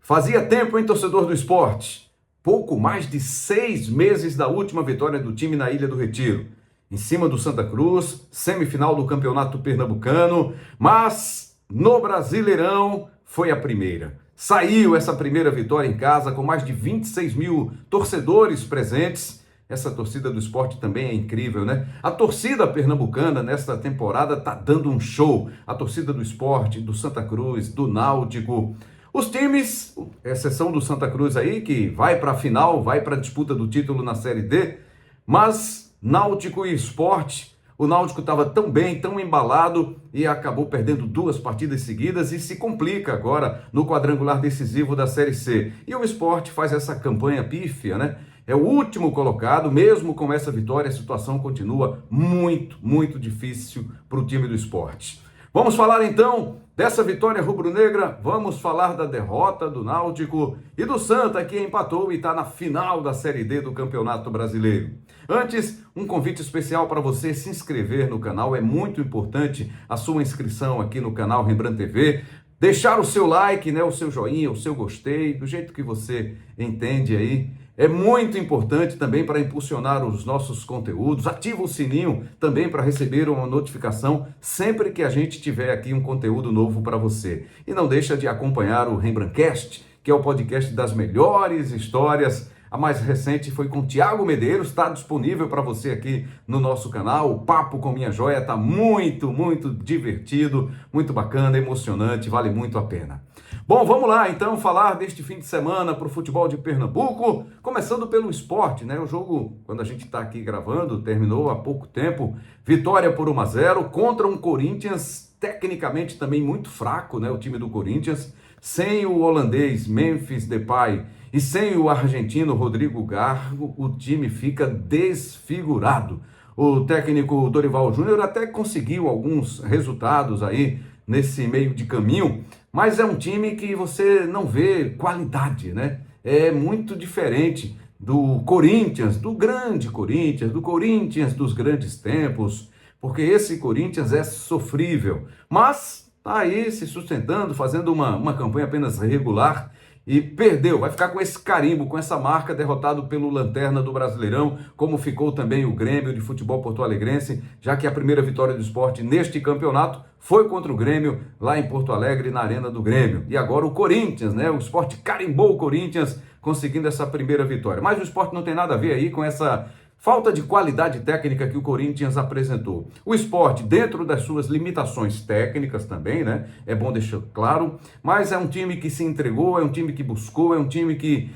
Fazia tempo, hein, torcedor do esporte? Pouco mais de 6 meses da última vitória do time na Ilha do Retiro. Em cima do Santa Cruz, semifinal do Campeonato Pernambucano, mas no Brasileirão foi a primeira. Saiu essa primeira vitória em casa com mais de 26 mil torcedores presentes. Essa torcida do esporte também é incrível, né? A torcida pernambucana nesta temporada tá dando um show. A torcida do esporte, do Santa Cruz, do Náutico. Os times, exceção do Santa Cruz aí, que vai para a final, vai para a disputa do título na Série D, mas Náutico e Sport, o Náutico estava tão bem, tão embalado e acabou perdendo 2 partidas seguidas e se complica agora no quadrangular decisivo da Série C. E o Sport faz essa campanha pífia, né? É o último colocado, mesmo com essa vitória, a situação continua muito difícil para o time do Sport. Vamos falar então dessa vitória rubro-negra, vamos falar da derrota do Náutico e do Santa, que empatou e está na final da Série D do Campeonato Brasileiro. Antes, um convite especial para você se inscrever no canal, é muito importante a sua inscrição aqui no canal Rembrandt TV, deixar o seu like, né, o seu joinha, o seu gostei, do jeito que você entende aí. É muito importante também para impulsionar os nossos conteúdos. Ativa o sininho também para receber uma notificação sempre que a gente tiver aqui um conteúdo novo para você. E não deixa de acompanhar o Rembrandtcast, que é o podcast das melhores histórias. A mais recente foi com Tiago Medeiros, está disponível para você aqui no nosso canal. O Papo com Minha Joia está muito divertido, muito bacana, emocionante, vale muito a pena. Bom, vamos lá então falar deste fim de semana para o futebol de Pernambuco, começando pelo esporte, né? O jogo, quando a gente está aqui gravando, terminou há pouco tempo. Vitória por 1-0 contra um Corinthians tecnicamente também muito fraco, né? O time do Corinthians, sem o holandês Memphis Depay e sem o argentino Rodrigo Garro, o time fica desfigurado. O técnico Dorival Júnior até conseguiu alguns resultados aí nesse meio de caminho, mas é um time que você não vê qualidade, né? É muito diferente do Corinthians, do grande Corinthians, do Corinthians dos grandes tempos, porque esse Corinthians é sofrível, mas tá aí se sustentando, fazendo uma campanha apenas regular e perdeu, vai ficar com esse carimbo, com essa marca, derrotado pelo Lanterna do Brasileirão, como ficou também o Grêmio de Futebol Porto-Alegrense, já que a primeira vitória do esporte neste campeonato foi contra o Grêmio, lá em Porto Alegre, na Arena do Grêmio. E agora o Corinthians, né? O esporte carimbou o Corinthians, conseguindo essa primeira vitória. Mas o esporte não tem nada a ver aí com essa falta de qualidade técnica que o Corinthians apresentou. O esporte, dentro das suas limitações técnicas também, né? É bom deixar claro, mas é um time que se entregou, é um time que buscou, é um time que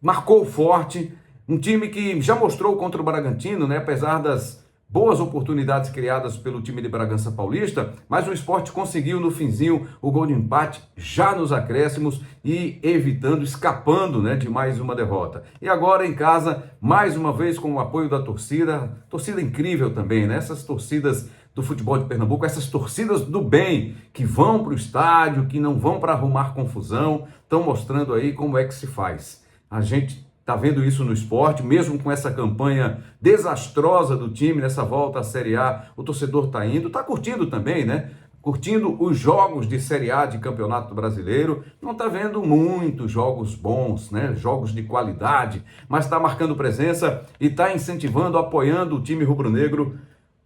marcou forte, um time que já mostrou contra o Bragantino, né? Apesar das boas oportunidades criadas pelo time de Bragança Paulista, mas o esporte conseguiu no finzinho o gol de empate já nos acréscimos e evitando, escapando, né, de mais uma derrota. E agora em casa, mais uma vez com o apoio da torcida incrível também, né? Essas torcidas do futebol de Pernambuco, essas torcidas do bem, que vão para o estádio, que não vão para arrumar confusão, estão mostrando aí como é que se faz. A gente está vendo isso no esporte, mesmo com essa campanha desastrosa do time nessa volta à Série A, o torcedor está indo, está curtindo também, né? Curtindo os jogos de Série A de Campeonato Brasileiro, não está vendo muitos jogos bons, né? Jogos de qualidade, mas está marcando presença e está incentivando, apoiando o time rubro-negro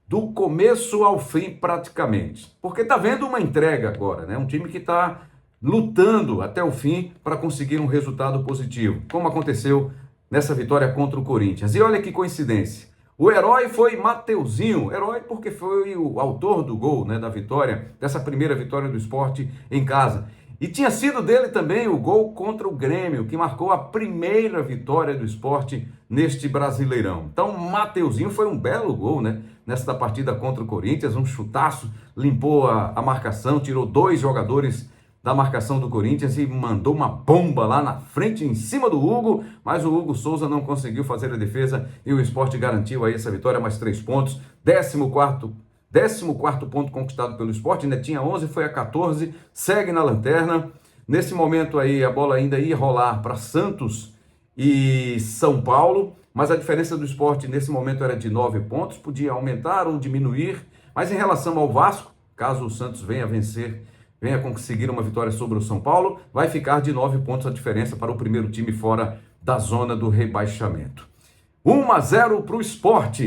do começo ao fim praticamente. Porque está vendo uma entrega agora, né? Um time que está lutando até o fim para conseguir um resultado positivo, como aconteceu nessa vitória contra o Corinthians. E olha que coincidência, o herói foi Mateuzinho, herói porque foi o autor do gol, né, da vitória, dessa primeira vitória do esporte em casa. E tinha sido dele também o gol contra o Grêmio, que marcou a primeira vitória do esporte neste Brasileirão. Então, Mateuzinho foi um belo gol, né? Nesta partida contra o Corinthians, um chutaço, limpou a marcação, tirou 2 jogadores da marcação do Corinthians e mandou uma bomba lá na frente, em cima do Hugo, mas o Hugo Souza não conseguiu fazer a defesa e o esporte garantiu aí essa vitória, mais 3 pontos, 14º ponto conquistado pelo esporte, ainda tinha 11, foi a 14, segue na lanterna. Nesse momento aí a bola ainda ia rolar para Santos e São Paulo, mas a diferença do esporte nesse momento era de 9 pontos, podia aumentar ou diminuir, mas em relação ao Vasco, caso o Santos venha a vencer venha conseguir uma vitória sobre o São Paulo, vai ficar de 9 pontos a diferença para o primeiro time fora da zona do rebaixamento. 1-0 para o Sport.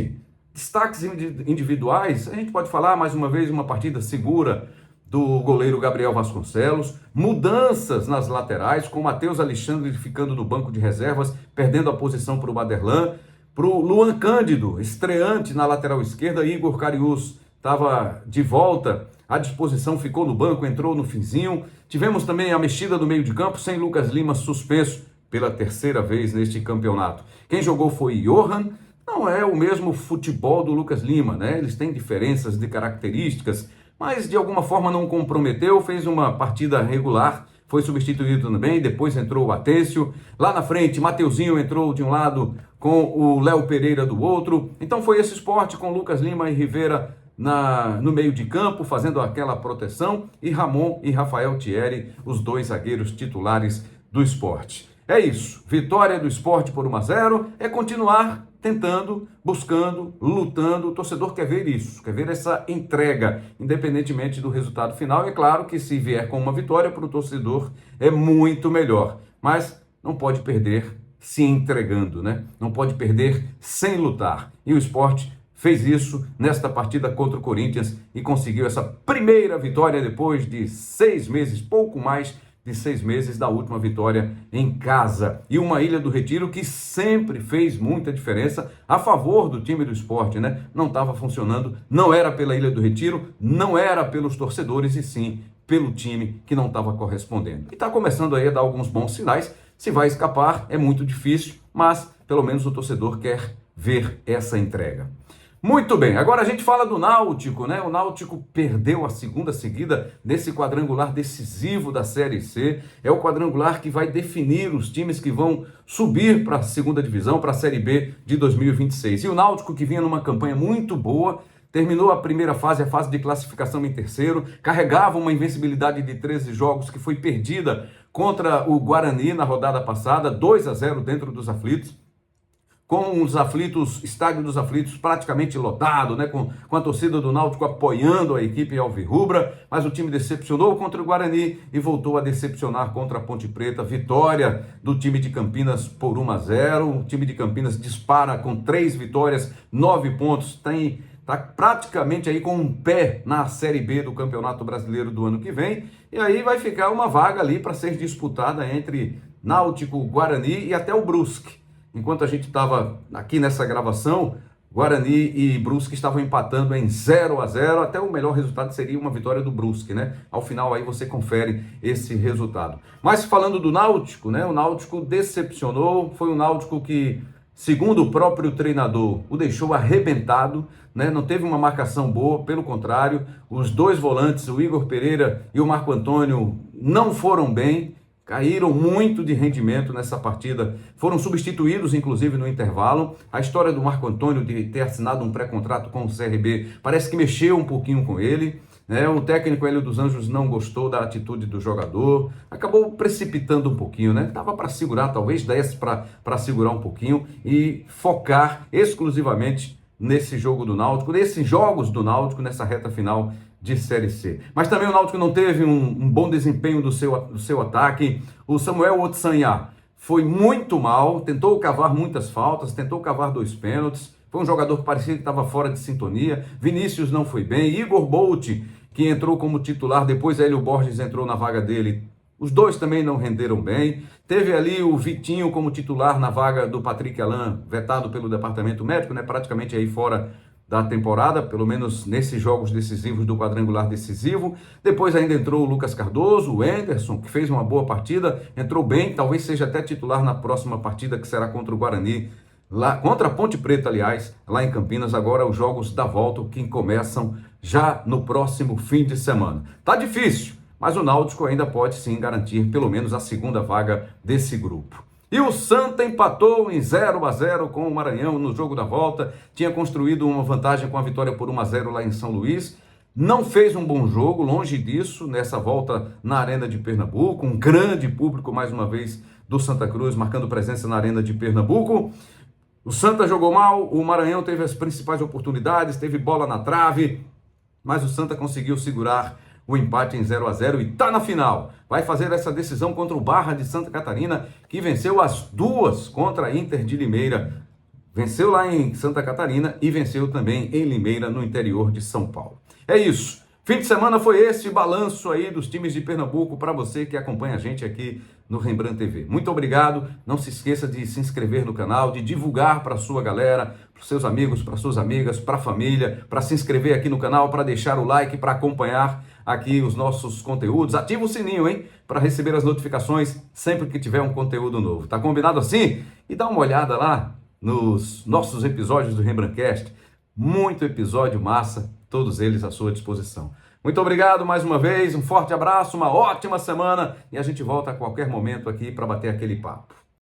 Destaques individuais, a gente pode falar mais uma vez uma partida segura do goleiro Gabriel Vasconcelos, mudanças nas laterais, com o Matheus Alexandre ficando no banco de reservas, perdendo a posição para o Baderlan, para o Luan Cândido, estreante na lateral esquerda, Igor Cariús estava de volta, à disposição, ficou no banco, entrou no finzinho. Tivemos também a mexida do meio de campo, sem Lucas Lima suspenso pela terceira vez neste campeonato. Quem jogou foi Johan. Não é o mesmo futebol do Lucas Lima, né? Eles têm diferenças de características, mas de alguma forma não comprometeu, fez uma partida regular, foi substituído também, depois entrou o Atencio. Lá na frente, Mateuzinho entrou de um lado com o Léo Pereira do outro. Então foi esse Sport com Lucas Lima e Rivera no meio de campo, fazendo aquela proteção, e Ramon e Rafael Thierry, os dois zagueiros titulares do Sport. É isso, vitória do Sport por 1-0, é continuar tentando, buscando, lutando. O torcedor quer ver isso, quer ver essa entrega, independentemente do resultado final. É claro que se vier com uma vitória para o torcedor é muito melhor, mas não pode perder se entregando, né? Não pode perder sem lutar. E o Sport fez isso nesta partida contra o Corinthians e conseguiu essa primeira vitória depois de 6 meses, pouco mais de 6 meses da última vitória em casa. E uma Ilha do Retiro que sempre fez muita diferença a favor do time do Sport, né? Não estava funcionando, não era pela Ilha do Retiro, não era pelos torcedores, e sim pelo time que não estava correspondendo. E está começando aí a dar alguns bons sinais. Se vai escapar é muito difícil, mas pelo menos o torcedor quer ver essa entrega. Muito bem, agora a gente fala do Náutico, né? O Náutico perdeu a segunda seguida nesse quadrangular decisivo da Série C. É o quadrangular que vai definir os times que vão subir para a segunda divisão, para a Série B de 2026. E o Náutico, que vinha numa campanha muito boa, terminou a primeira fase, a fase de classificação em terceiro, carregava uma invencibilidade de 13 jogos que foi perdida contra o Guarani na rodada passada, 2-0 dentro dos aflitos, com os aflitos, estádio dos aflitos praticamente lotado, né? Com a torcida do Náutico apoiando a equipe alvirrubra, mas o time decepcionou contra o Guarani e voltou a decepcionar contra a Ponte Preta. Vitória do time de Campinas por 1-0, o time de Campinas dispara com 3 vitórias, 9 pontos, está praticamente aí com um pé na Série B do Campeonato Brasileiro do ano que vem, e aí vai ficar uma vaga ali para ser disputada entre Náutico, Guarani e até o Brusque. Enquanto a gente estava aqui nessa gravação, Guarani e Brusque estavam empatando em 0-0, até o melhor resultado seria uma vitória do Brusque, né? Ao final aí você confere esse resultado. Mas falando do Náutico, né? O Náutico decepcionou, foi um Náutico que, segundo o próprio treinador, o deixou arrebentado, né? Não teve uma marcação boa, pelo contrário, os dois volantes, o Igor Pereira e o Marco Antônio, não foram bem, caíram muito de rendimento nessa partida, foram substituídos inclusive no intervalo. A história do Marco Antônio de ter assinado um pré-contrato com o CRB parece que mexeu um pouquinho com ele, né? O técnico Hélio dos Anjos não gostou da atitude do jogador, acabou precipitando um pouquinho, né? Dava para segurar, talvez desse para segurar um pouquinho e focar exclusivamente nesse jogo do Náutico, nesses jogos do Náutico, nessa reta final de Série C. Mas também o Náutico não teve um bom desempenho do seu ataque. O Samuel Otsanha foi muito mal, tentou cavar muitas faltas, tentou cavar 2 pênaltis, foi um jogador que parecia que estava fora de sintonia. Vinícius não foi bem, Igor Bolt, que entrou como titular, depois Hélio Borges entrou na vaga dele, os dois também não renderam bem. Teve ali o Vitinho como titular na vaga do Patrick Alain, vetado pelo departamento médico, né? Praticamente aí fora da temporada, pelo menos nesses jogos decisivos do quadrangular decisivo. Depois ainda entrou o Lucas Cardoso, o Anderson, que fez uma boa partida, entrou bem, talvez seja até titular na próxima partida, que será contra o Guarani, lá contra a Ponte Preta, aliás, lá em Campinas. Agora os jogos da volta, que começam já no próximo fim de semana. Tá difícil, mas o Náutico ainda pode sim garantir pelo menos a segunda vaga desse grupo. E o Santa empatou em 0-0 com o Maranhão no jogo da volta, tinha construído uma vantagem com a vitória por 1-0 lá em São Luís, não fez um bom jogo, longe disso, nessa volta na Arena de Pernambuco, um grande público mais uma vez do Santa Cruz marcando presença na Arena de Pernambuco. O Santa jogou mal, o Maranhão teve as principais oportunidades, teve bola na trave, mas o Santa conseguiu segurar o empate em 0-0 e está na final. Vai fazer essa decisão contra o Barra de Santa Catarina, que venceu as duas contra a Inter de Limeira. Venceu lá em Santa Catarina e venceu também em Limeira, no interior de São Paulo. É isso. Fim de semana foi esse balanço aí dos times de Pernambuco para você que acompanha a gente aqui no Rembrandt TV. Muito obrigado. Não se esqueça de se inscrever no canal, de divulgar para a sua galera, para os seus amigos, para suas amigas, para a família, para se inscrever aqui no canal, para deixar o like, para acompanhar aqui os nossos conteúdos. Ativa o sininho, hein? Para receber as notificações sempre que tiver um conteúdo novo. Tá combinado assim? E dá uma olhada lá nos nossos episódios do Rembrandtcast. Muito episódio massa, todos eles à sua disposição. Muito obrigado mais uma vez, um forte abraço, uma ótima semana e a gente volta a qualquer momento aqui para bater aquele papo.